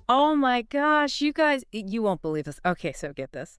Oh my gosh, you guys, you won't believe this. Okay, so get this.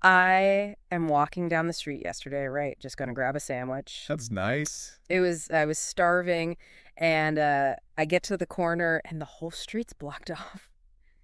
I am walking down the street yesterday, right? Just gonna grab a sandwich. That's nice. I was starving, and I get to the corner and the whole street's blocked off.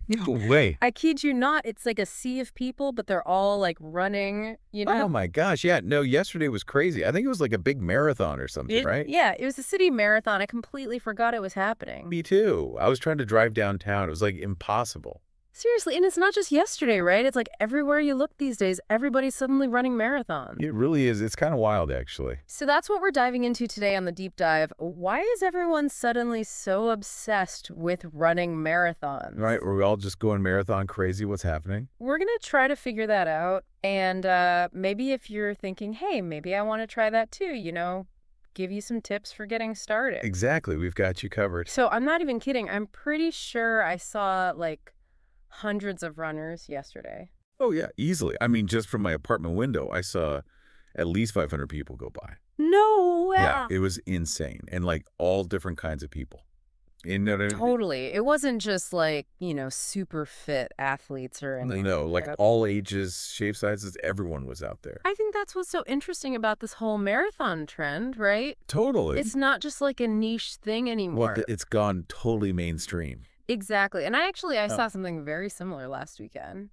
No way. I kid you not, it's like a sea of people, but they're all like running, you know? Oh my gosh. Yeah. No, yesterday was crazy. I think it was like a big marathon or something, right? Yeah, it was a city marathon. I completely forgot it was happening. Me too. I was trying to drive downtown. It was like impossible. Seriously, and it's not just yesterday, right? It's like everywhere you look these days, everybody's suddenly running marathons. It really is. It's kind of wild, actually. So that's what we're diving into today on the deep dive. Why is everyone suddenly so obsessed with running marathons? Right? We're all just going marathon crazy. What's happening? We're going to try to figure that out. And maybe if you're thinking, hey, maybe I want to try that too, give you some tips for getting started. Exactly. We've got you covered. So I'm not even kidding. I'm pretty sure I saw like hundreds of runners yesterday. Oh, yeah. Easily. I mean, just from my apartment window, I saw at least 500 people go by. No way. Yeah. It was insane. And like all different kinds of people. You know what I mean? Totally. It wasn't just like, super fit athletes or anything. No, like all ages, shape sizes, everyone was out there. I think that's what's so interesting about this whole marathon trend, right? Totally. It's not just like a niche thing anymore. Well, it's gone totally mainstream. Exactly. And I saw something very similar last weekend.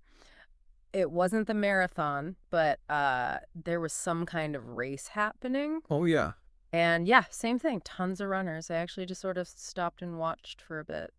It wasn't the marathon, but there was some kind of race happening. Oh, yeah. And yeah, same thing. Tons of runners. I actually just sort of stopped and watched for a bit.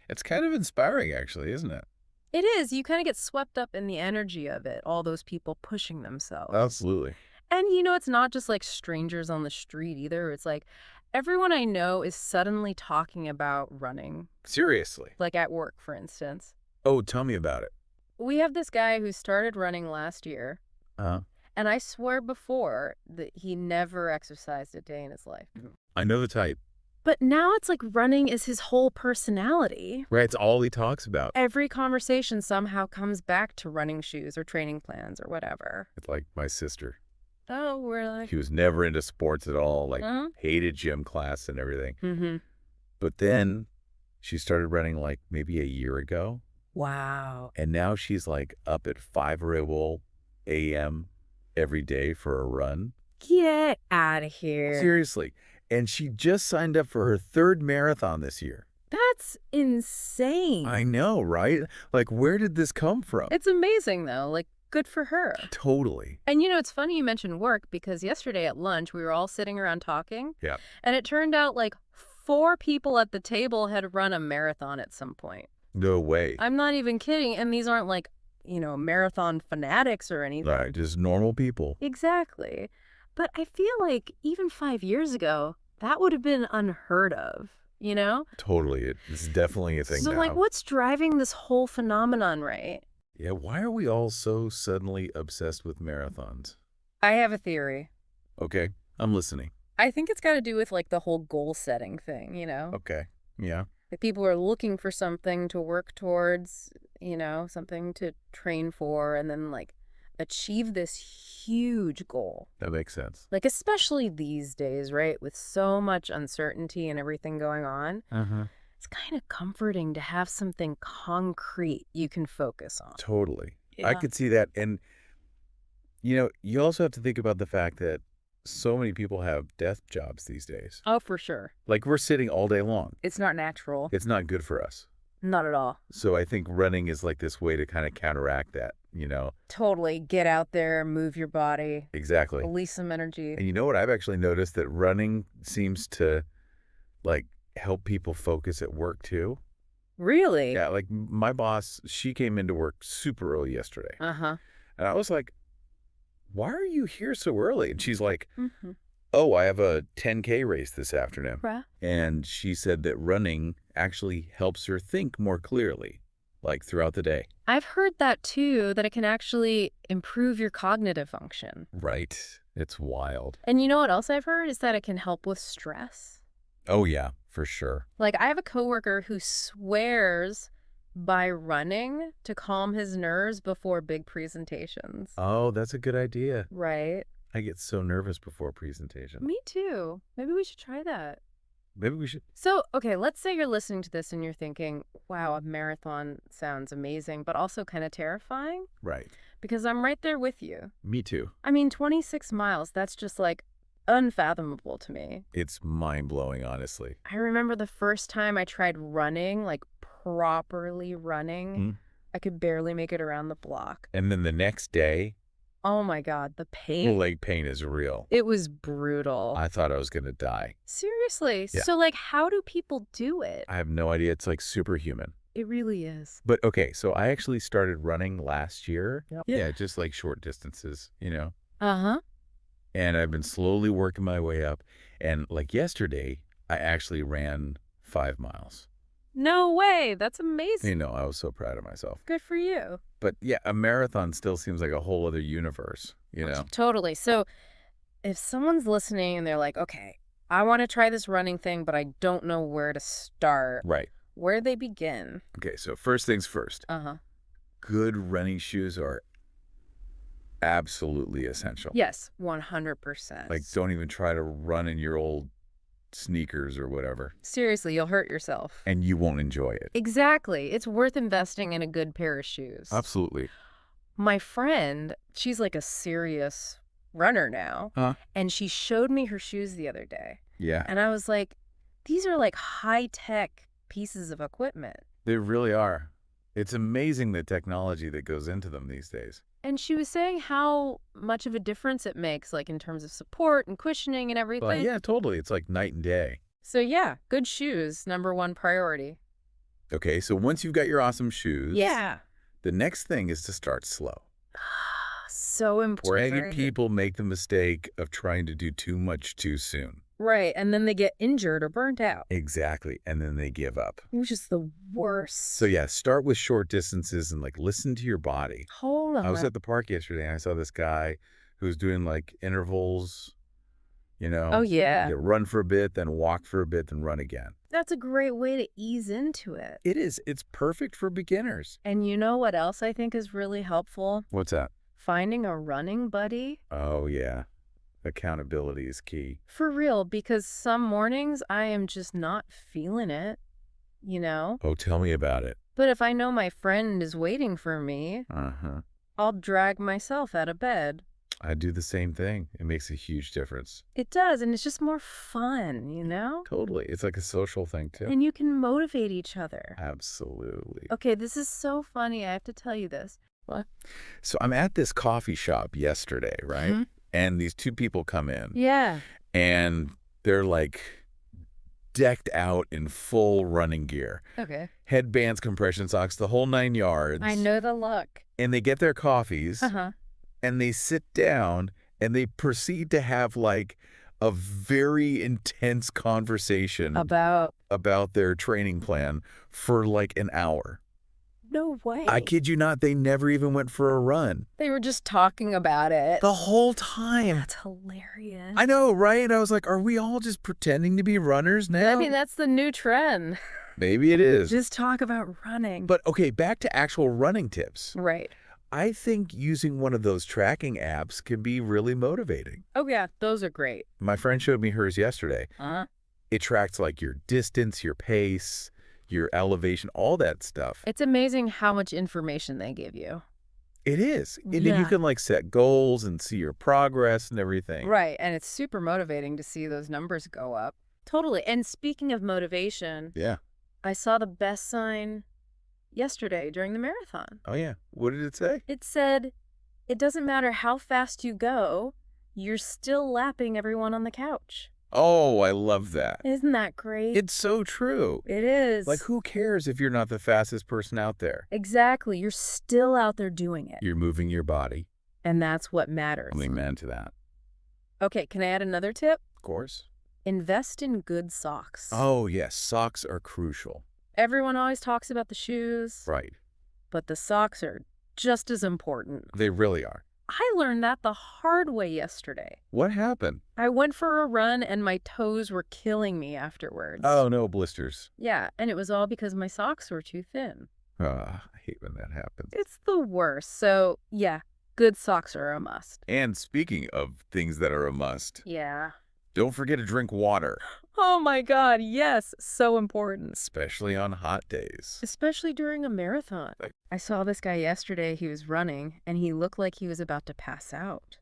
It's kind of inspiring, actually, isn't it? It is. You kind of get swept up in the energy of it, all those people pushing themselves. Absolutely. And it's not just like strangers on the street either. It's like everyone I know is suddenly talking about running. Seriously. Like at work, for instance. Oh, tell me about it. We have this guy who started running last year. Uh-huh. And I swear before that he never exercised a day in his life. I know the type. But now it's like running is his whole personality. Right, it's all he talks about. Every conversation somehow comes back to running shoes or training plans or whatever. It's like my sister. Oh, really? She was never into sports at all, like Uh-huh. hated gym class and everything. Mm-hmm. But then she started running like maybe a year ago. Wow. And now she's like up at 5 a.m. every day for a run. Get out of here. Seriously. And she just signed up for her third marathon this year. That's insane. I know, right? Like, where did this come from? It's amazing, though. Like, good for her. Totally. And it's funny you mentioned work because yesterday at lunch, we were all sitting around talking. Yeah. And it turned out like 4 people at the table had run a marathon at some point. No way. I'm not even kidding. And these aren't like, marathon fanatics or anything. Right, just normal people. Exactly. But I feel like even 5 years ago, that would have been unheard of, Totally. It's definitely a thing So, now. like, what's driving this whole phenomenon, right? Yeah, why are we all so suddenly obsessed with marathons? I have a theory. Okay, I'm listening. I think it's got to do with, like, the whole goal-setting thing, Okay, yeah. Like, people are looking for something to work towards, something to train for, and then, like, achieve this huge goal. That makes sense. Like, especially these days, right? With so much uncertainty and everything going on. Uh-huh. It's kind of comforting to have something concrete you can focus on. Totally. Yeah. I could see that. And, you also have to think about the fact that so many people have desk jobs these days. Oh, for sure. Like, we're sitting all day long. It's not natural. It's not good for us. Not at all. So I think running is like this way to kind of counteract that, Totally. Get out there, move your body, Exactly. release some energy. And you know what? I've actually noticed that running seems to, like, help people focus at work, too. Really? Yeah, like my boss, she came into work super early yesterday. Uh-huh. And I was like, why are you here so early? And she's like, Mm-hmm. oh, I have a 10K race this afternoon. Right. And she said that running actually helps her think more clearly, like throughout the day. I've heard that too, that it can actually improve your cognitive function. Right. It's wild. And you know what else I've heard is that it can help with stress. Oh, yeah, for sure. Like, I have a coworker who swears by running to calm his nerves before big presentations. Oh, that's a good idea. Right? I get so nervous before presentation. Me too. Maybe we should try that. Maybe we should. So, okay, let's say you're listening to this and you're thinking, wow, a marathon sounds amazing, but also kind of terrifying. Right. Because I'm right there with you. Me too. I mean, 26 miles, that's just like unfathomable to me. It's mind-blowing, honestly. I remember the first time I tried running, like properly running, Mm. I could barely make it around the block. And then the next day, Oh my God, the pain. leg pain is real. It was brutal. I thought I was going to die. Seriously. Yeah. So, like, how do people do it? I have no idea. It's like superhuman. It really is. But okay, so I actually started running last year. Yep. Yeah, just like short distances, Uh-huh. And I've been slowly working my way up. And like yesterday, I actually ran 5 miles. No way. That's amazing. I was so proud of myself. Good for you. But yeah, a marathon still seems like a whole other universe, Totally. So if someone's listening and they're like, okay, I want to try this running thing, but I don't know where to start. Right. Where they begin? Okay, so first things first. Uh-huh. Good running shoes are absolutely essential. Yes, 100%. Like, don't even try to run in your old sneakers or whatever. Seriously, you'll hurt yourself. And you won't enjoy it. Exactly. It's worth investing in a good pair of shoes. Absolutely. My friend, she's like a serious runner now, Huh? and she showed me her shoes the other day. Yeah. And I was like, these are like high-tech pieces of equipment. They really are. It's amazing the technology that goes into them these days. And she was saying how much of a difference it makes, like in terms of support and cushioning and everything. But yeah, totally. It's like night and day. So yeah, good shoes, #1 priority. Okay, so once you've got your awesome shoes, Yeah. the next thing is to start slow. So important. Where people make the mistake of trying to do too much too soon. Right, and then they get injured or burnt out. Exactly, and then they give up. Which is the worst. So yeah, start with short distances and like listen to your body. Hold on. I was at the park yesterday and I saw this guy who was doing like intervals, Oh, yeah. You run for a bit, then walk for a bit, then run again. That's a great way to ease into it. It is. It's perfect for beginners. And you know what else I think is really helpful? What's that? Finding a running buddy. Oh, yeah. Accountability is key. For real, because some mornings I am just not feeling it, Oh, tell me about it. But if I know my friend is waiting for me, Uh-huh. I'll drag myself out of bed. I do the same thing. It makes a huge difference. It does, and it's just more fun, Totally. It's like a social thing, too. And you can motivate each other. Absolutely. Okay, this is so funny. I have to tell you this. What? So I'm at this coffee shop yesterday, right? Mhm. And these two people come in. Yeah. And they're like decked out in full running gear. Okay. Headbands, compression socks, the whole 9 yards. I know the look. And they get their coffees. Uh-huh. And they sit down and they proceed to have like a very intense conversation About their training plan for like an hour. no way. I kid you not, they never even went for a run. They were just talking about it. The whole time. That's hilarious. I know, right? I was like, are we all just pretending to be runners now? I mean, that's the new trend. Maybe it is. Just talk about running. But okay, back to actual running tips. Right. I think using one of those tracking apps can be really motivating. Oh, yeah. Those are great. My friend showed me hers yesterday. Uh-huh. It tracks like your distance, your pace, your elevation, all that stuff. It's amazing how much information they give you. It is. And then Yeah. you can like set goals and see your progress and everything. Right. And it's super motivating to see those numbers go up. Totally. And speaking of motivation, Yeah. I saw the best sign yesterday during the marathon. Oh, yeah. What did it say? It said, it doesn't matter how fast you go, you're still lapping everyone on the couch. Oh, I love that. Isn't that great? It's so true. It is. Like, who cares if you're not the fastest person out there? Exactly. You're still out there doing it. You're moving your body. And that's what matters. Amen to that. Okay, can I add another tip? Of course. Invest in good socks. Oh, yes. Socks are crucial. Everyone always talks about the shoes, Right. but the socks are just as important. They really are. I learned that the hard way yesterday. What happened? I went for a run and my toes were killing me afterwards. Oh, no, blisters. Yeah, and it was all because my socks were too thin. I hate when that happens. It's the worst. So, yeah, good socks are a must. And speaking of things that are a must, Yeah. Don't forget to drink water, Oh my God, yes, so important. especially on hot days. Especially during a marathon. Like, I saw this guy yesterday, he was running, and he looked like he was about to pass out.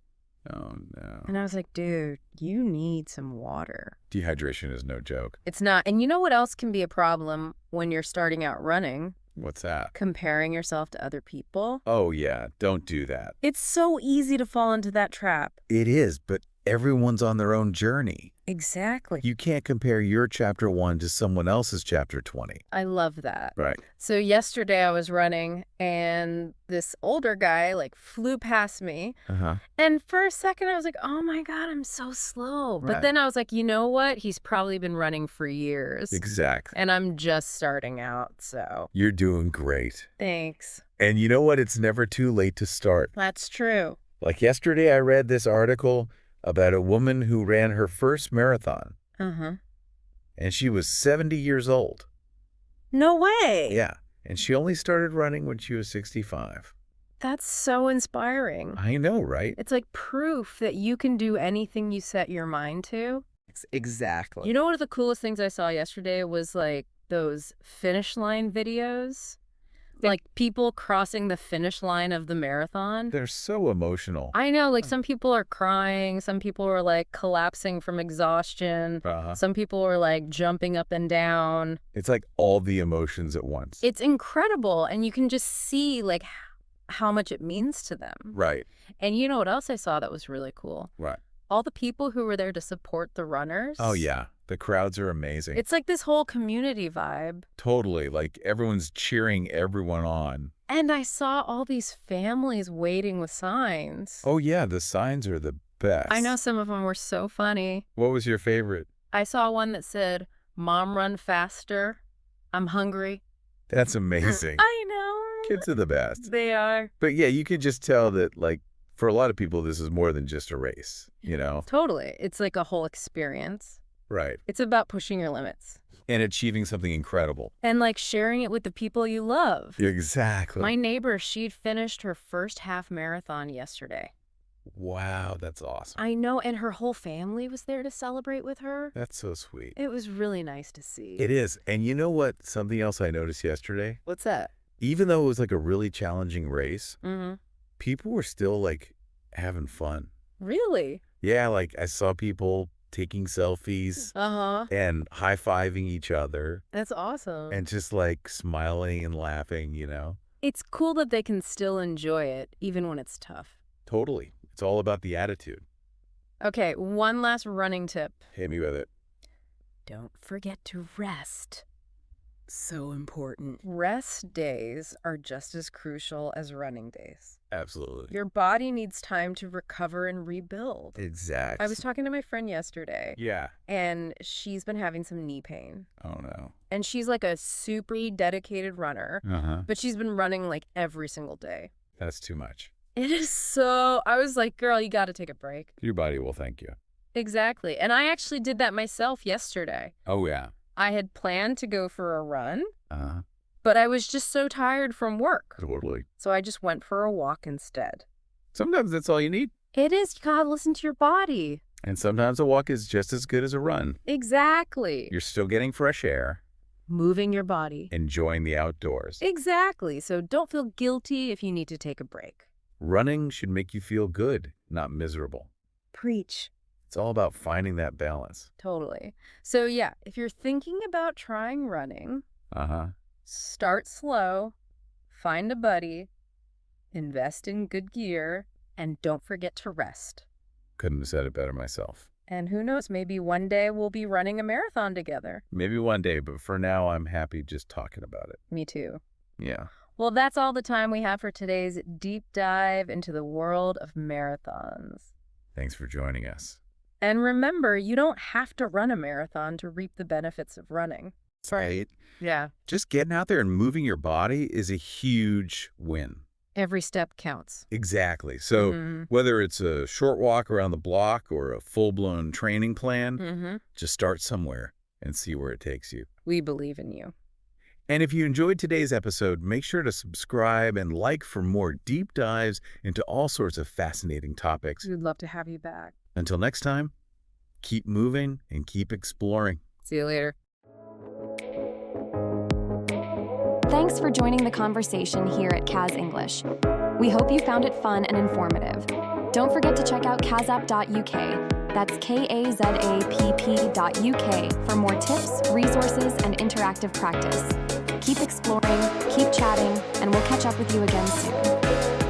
oh, no. And I was like, dude, you need some water. Dehydration is no joke. It's not. And you know what else can be a problem when you're starting out running? What's that? Comparing yourself to other people. Oh, yeah. Don't do that. It's so easy to fall into that trap. It is, but everyone's on their own journey. Exactly. You can't compare your chapter 1 to someone else's chapter 20. I love that. Right. So yesterday I was running and this older guy like flew past me. Uh-huh. And for a second I was like, oh my God, I'm so slow. But Right. then I was like, you know what? He's probably been running for years. Exactly. And I'm just starting out, so. You're doing great. Thanks. And you know what? It's never too late to start. That's true. Like yesterday, I read this article about a woman who ran her first marathon, Uh-huh. and she was 70 years old. No way. Yeah, and she only started running when she was 65. That's so inspiring. I know, right? It's like proof that you can do anything you set your mind to. Exactly. You know, one of the coolest things I saw yesterday was like those finish line videos. Like people crossing the finish line of the marathon. They're so emotional. I know, like some people are crying, some people are like collapsing from exhaustion, Uh-huh. some people are like jumping up and down. It's like all the emotions at once. It's incredible, and you can just see like how much it means to them. Right, And you know what else I saw that was really cool? right. All the people who were there to support the runners. Oh, yeah. The crowds are amazing. It's like this whole community vibe. Totally. Like everyone's cheering everyone on. And I saw all these families waiting with signs. Oh, yeah. The signs are the best. I know some of them were so funny. What was your favorite? I saw one that said, "Mom, run faster. I'm hungry." That's amazing. I know. Kids are the best. They are. But yeah, you can just tell that, like, for a lot of people, this is more than just a race, you know? Totally. It's like a whole experience. Right. It's about pushing your limits. And achieving something incredible. And like sharing it with the people you love. Exactly. My neighbor, she'd finished her first half marathon yesterday. Wow, that's awesome. I know, and her whole family was there to celebrate with her. That's so sweet. It was really nice to see. It is. And you know what? Something else I noticed yesterday? What's that? Even though it was like a really challenging race, Mm-hmm. people were still like having fun. Really? Yeah, like I saw people taking selfies Uh-huh. and high-fiving each other That's awesome. and just like smiling and laughing, you know? It's cool that they can still enjoy it, even when it's tough. Totally. It's all about the attitude. Okay, one last running tip. Hit me with it. Don't forget to rest. So important. Rest days are just as crucial as running days. Absolutely. Your body needs time to recover and rebuild. Exactly. I was talking to my friend yesterday, Yeah. and she's been having some knee pain. Oh, no. And she's like a super dedicated runner, Uh-huh. but she's been running like every single day. That's too much. It is so, I was like, girl, you got to take a break. Your body will thank you. Exactly. And I actually did that myself yesterday. Oh, yeah. I had planned to go for a run, Uh-huh. but I was just so tired from work. Totally. So I just went for a walk instead. Sometimes that's all you need. It is. You gotta listen to your body. And sometimes a walk is just as good as a run. Exactly. You're still getting fresh air, Moving your body. enjoying the outdoors. Exactly. So don't feel guilty if you need to take a break. Running should make you feel good, not miserable. Preach. It's all about finding that balance. Totally. So yeah, if you're thinking about trying running, Uh-huh. start slow, find a buddy, invest in good gear, and don't forget to rest. Couldn't have said it better myself. And who knows, maybe one day we'll be running a marathon together. Maybe one day, but for now, I'm happy just talking about it. Me too. Yeah. Well, that's all the time we have for today's deep dive into the world of marathons. Thanks for joining us. And remember, you don't have to run a marathon to reap the benefits of running. Right. Yeah. Just getting out there and moving your body is a huge win. Every step counts. Exactly. So Mhm. whether it's a short walk around the block or a full-blown training plan, Mm-hmm. just start somewhere and see where it takes you. We believe in you. And if you enjoyed today's episode, make sure to subscribe and like for more deep dives into all sorts of fascinating topics. We'd love to have you back. Until next time, Keep moving and keep exploring. See you later. Thanks for joining the conversation here at Kaz English. We hope you found it fun and informative. Don't forget to check out kazapp.uk. That's kazapp.uk for more tips, resources, and interactive practice. Keep exploring, keep chatting, and we'll catch up with you again soon.